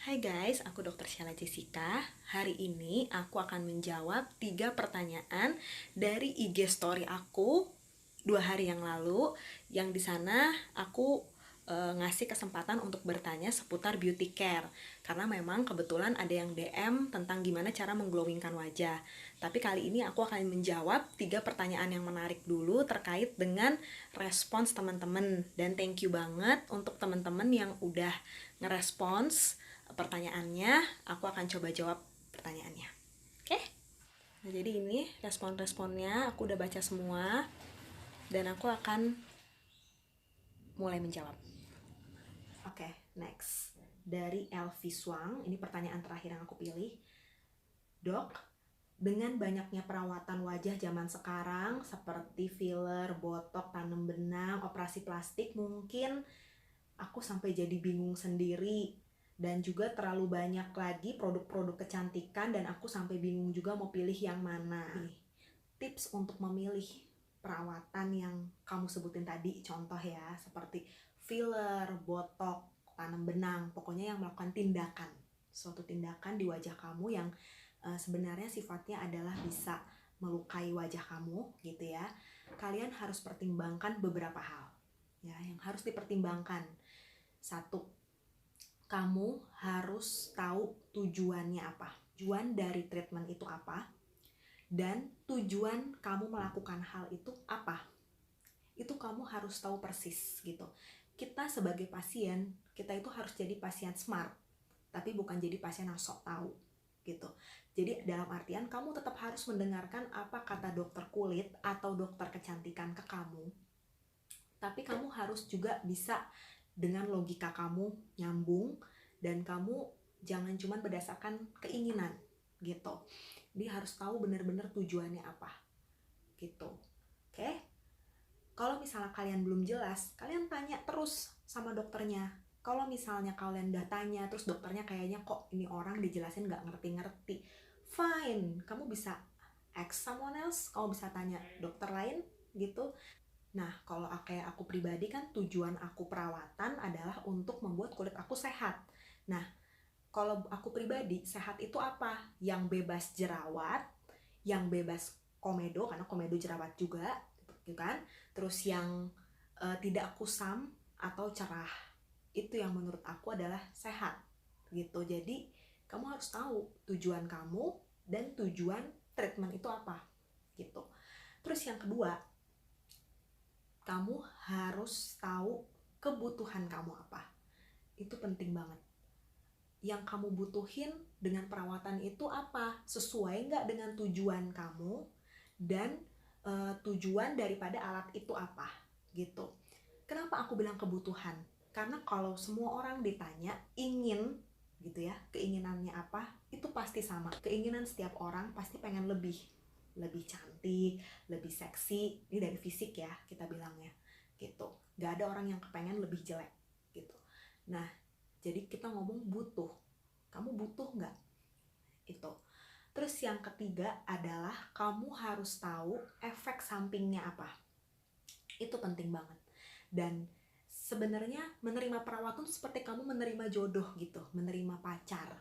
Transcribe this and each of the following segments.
Hai guys, aku Dr. Sheila Jessica. Hari ini aku akan menjawab 3 pertanyaan dari IG story aku 2 hari yang lalu. Yang di sana aku ngasih kesempatan untuk bertanya seputar beauty care. Karena memang kebetulan ada yang DM tentang gimana cara mengglowingkan wajah. Tapi kali ini aku akan menjawab 3 pertanyaan yang menarik dulu terkait dengan respons teman-teman. Dan thank you banget untuk teman-teman yang udah ngerespons pertanyaannya. Aku akan coba jawab pertanyaannya. Oke? Nah, jadi ini respon-responnya aku udah baca semua dan aku akan mulai menjawab. Oke, next. Dari Elvi Swang, ini pertanyaan terakhir yang aku pilih. Dok, dengan banyaknya perawatan wajah zaman sekarang seperti filler, botok, tanam benang, operasi plastik, mungkin aku sampai jadi bingung sendiri. Dan juga terlalu banyak lagi produk-produk kecantikan dan aku sampai bingung juga mau pilih yang mana. Tips untuk memilih perawatan yang kamu sebutin tadi, contoh ya, seperti filler, botok, tanam benang, pokoknya yang melakukan tindakan, suatu tindakan di wajah kamu yang sebenarnya sifatnya adalah bisa melukai wajah kamu gitu ya. Kalian harus pertimbangkan beberapa hal ya yang harus dipertimbangkan. Satu, kamu harus tahu tujuannya apa. Tujuan dari treatment itu apa? Dan tujuan kamu melakukan hal itu apa? Itu kamu harus tahu persis gitu. Kita sebagai pasien, kita itu harus jadi pasien smart, tapi bukan jadi pasien yang sok tahu gitu. Jadi dalam artian kamu tetap harus mendengarkan apa kata dokter kulit atau dokter kecantikan ke kamu. Tapi kamu harus juga bisa dengan logika kamu nyambung dan kamu jangan cuma berdasarkan keinginan gitu. Dia harus tahu benar-benar tujuannya apa gitu. Oke? Kalau misalnya kalian belum jelas, kalian tanya terus sama dokternya. Kalau misalnya kalian udah tanya terus dokternya kayaknya kok ini orang dijelasin nggak ngerti-ngerti, fine, kamu bisa ask someone else, kamu bisa tanya dokter lain gitu. Nah, kalau kayak aku pribadi kan tujuan aku perawatan adalah untuk membuat kulit aku sehat. Nah, kalau aku pribadi, sehat itu apa? Yang bebas jerawat, yang bebas komedo, karena komedo jerawat juga, gitu kan? Terus yang tidak kusam atau cerah. Itu yang menurut aku adalah sehat, gitu. Jadi, kamu harus tahu tujuan kamu dan tujuan treatment itu apa, gitu. Terus yang kedua, kamu harus tahu kebutuhan kamu apa. Itu penting banget. Yang kamu butuhin dengan perawatan itu apa? Sesuai nggak dengan tujuan kamu dan tujuan daripada alat itu apa? Gitu. Kenapa aku bilang kebutuhan? Karena kalau semua orang ditanya ingin gitu ya, keinginannya apa, itu pasti sama. Keinginan setiap orang pasti pengen lebih cantik, lebih seksi. Ini dari fisik ya kita bilangnya gitu. Gak ada orang yang kepengen lebih jelek gitu. Nah, jadi kita ngomong butuh. Kamu butuh nggak? Itu. Terus yang ketiga adalah kamu harus tahu efek sampingnya apa. Itu penting banget. Dan sebenarnya menerima perawatan seperti kamu menerima jodoh gitu, menerima pacar.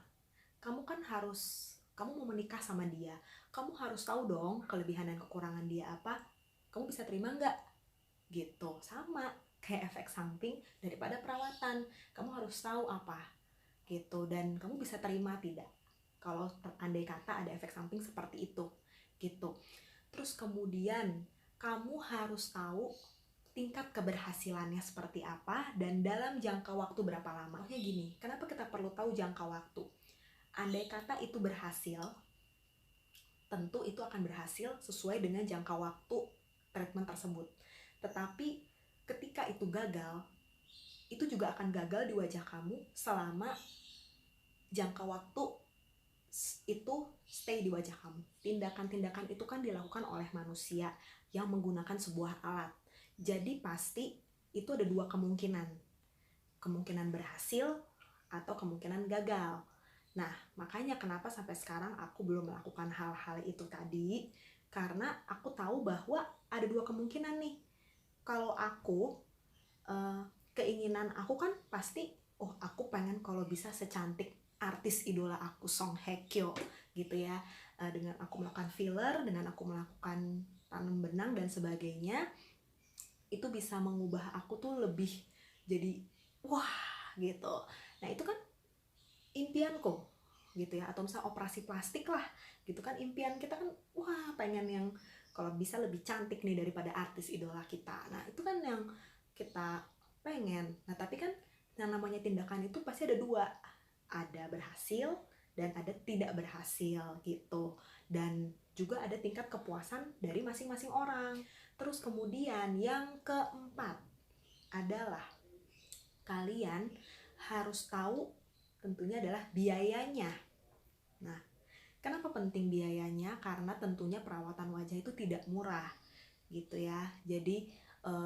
Kamu kan harus, kamu mau menikah sama dia, kamu harus tahu dong kelebihan dan kekurangan dia apa. Kamu bisa terima nggak? Gitu. Sama kayak efek samping daripada perawatan, kamu harus tahu apa gitu dan kamu bisa terima tidak kalau andai kata ada efek samping seperti itu gitu. Terus kemudian kamu harus tahu tingkat keberhasilannya seperti apa dan dalam jangka waktu berapa lama. Makanya gini, kenapa kita perlu tahu jangka waktu? Andai kata itu berhasil, tentu itu akan berhasil sesuai dengan jangka waktu treatment tersebut. Tetapi ketika itu gagal, itu juga akan gagal di wajah kamu selama jangka waktu itu stay di wajah kamu. Tindakan-tindakan itu kan dilakukan oleh manusia yang menggunakan sebuah alat. Jadi pasti itu ada dua kemungkinan. Kemungkinan berhasil atau kemungkinan gagal. Nah, makanya kenapa sampai sekarang aku belum melakukan hal-hal itu tadi, karena aku tahu bahwa ada dua kemungkinan nih. Kalau aku, keinginan aku kan pasti, oh aku pengen kalau bisa secantik artis idola aku, Song Hye Kyo gitu ya. Dengan aku melakukan filler, dengan aku melakukan tanam benang dan sebagainya, itu bisa mengubah aku tuh lebih jadi wah gitu. Nah itu kan impianku gitu ya, atau misalnya operasi plastik lah gitu kan, impian kita kan wah pengen yang kalau bisa lebih cantik nih daripada artis idola kita. Nah itu kan yang kita pengen. Nah tapi kan yang namanya tindakan itu pasti ada dua, ada berhasil dan ada tidak berhasil gitu, dan juga ada tingkat kepuasan dari masing-masing orang. Terus kemudian yang keempat adalah kalian harus tahu tentunya adalah biayanya. Nah, kenapa penting biayanya? Karena tentunya perawatan wajah itu tidak murah gitu ya. Jadi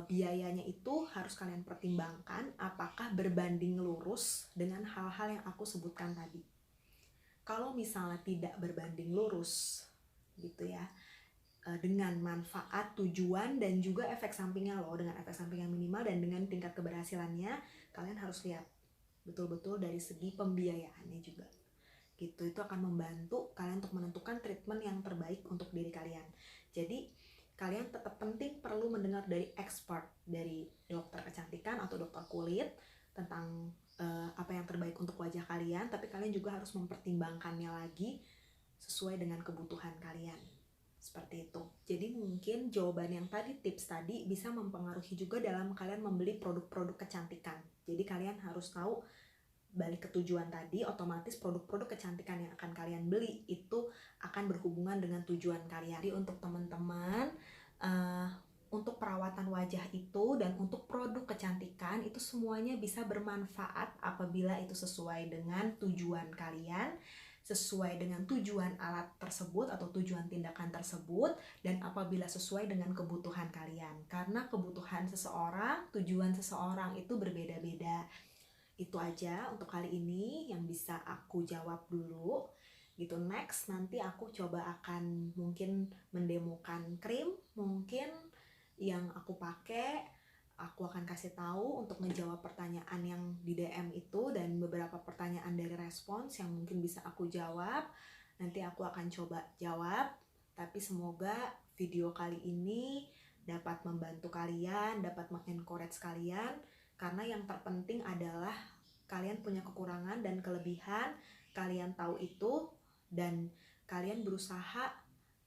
biayanya itu harus kalian pertimbangkan apakah berbanding lurus dengan hal-hal yang aku sebutkan tadi. Kalau misalnya tidak berbanding lurus gitu ya, dengan manfaat, tujuan, dan juga efek sampingnya loh, dengan efek samping yang minimal dan dengan tingkat keberhasilannya, kalian harus lihat betul-betul dari segi pembiayaannya juga gitu. Itu akan membantu kalian untuk menentukan treatment yang terbaik untuk diri kalian. Jadi kalian tetap penting perlu mendengar dari expert, dari dokter kecantikan atau dokter kulit tentang apa yang terbaik untuk wajah kalian, tapi kalian juga harus mempertimbangkannya lagi sesuai dengan kebutuhan kalian. Seperti itu. Jadi mungkin jawaban yang tadi, tips tadi bisa mempengaruhi juga dalam kalian membeli produk-produk kecantikan. Jadi kalian harus tahu, balik ke tujuan tadi, otomatis produk-produk kecantikan yang akan kalian beli itu akan berhubungan dengan tujuan kalian. Jadi untuk teman-teman, untuk perawatan wajah itu dan untuk produk kecantikan itu semuanya bisa bermanfaat apabila itu sesuai dengan tujuan kalian, sesuai dengan tujuan alat tersebut atau tujuan tindakan tersebut, dan apabila sesuai dengan kebutuhan kalian. Karena kebutuhan seseorang, tujuan seseorang itu berbeda-beda. Itu aja untuk kali ini yang bisa aku jawab dulu gitu. Next nanti aku coba akan mungkin mendemokan krim mungkin yang aku pakai. Aku akan kasih tahu untuk menjawab pertanyaan yang di DM itu, dan beberapa pertanyaan dari respons yang mungkin bisa aku jawab. Nanti aku akan coba jawab. Tapi semoga video kali ini dapat membantu kalian, dapat mengencourage kalian. Karena yang terpenting adalah kalian punya kekurangan dan kelebihan, kalian tahu itu, dan kalian berusaha.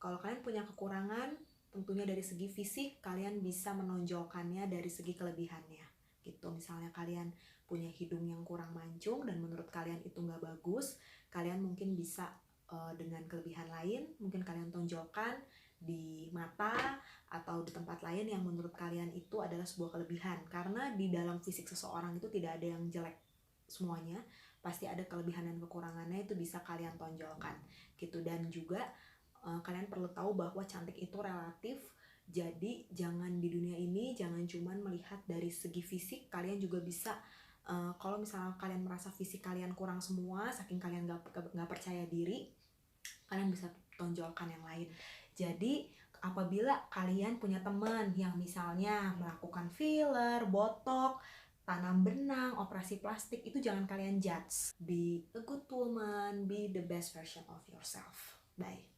Kalau kalian punya kekurangan, tentunya dari segi fisik, kalian bisa menonjolkannya dari segi kelebihannya gitu. Misalnya kalian punya hidung yang kurang mancung dan menurut kalian itu nggak bagus, kalian mungkin bisa dengan kelebihan lain, mungkin kalian tonjolkan di mata atau di tempat lain yang menurut kalian itu adalah sebuah kelebihan. Karena di dalam fisik seseorang itu tidak ada yang jelek semuanya, pasti ada kelebihan dan kekurangannya, itu bisa kalian tonjolkan gitu. Dan juga kalian perlu tahu bahwa cantik itu relatif. Jadi jangan di dunia ini jangan cuman melihat dari segi fisik, kalian juga bisa kalau misalnya kalian merasa fisik kalian kurang semua, saking kalian nggak percaya diri, kalian bisa tonjolkan yang lain. Jadi apabila kalian punya teman yang misalnya melakukan filler, botok, tanam benang, operasi plastik, itu jangan kalian judge. Be a good woman, be the best version of yourself. Bye.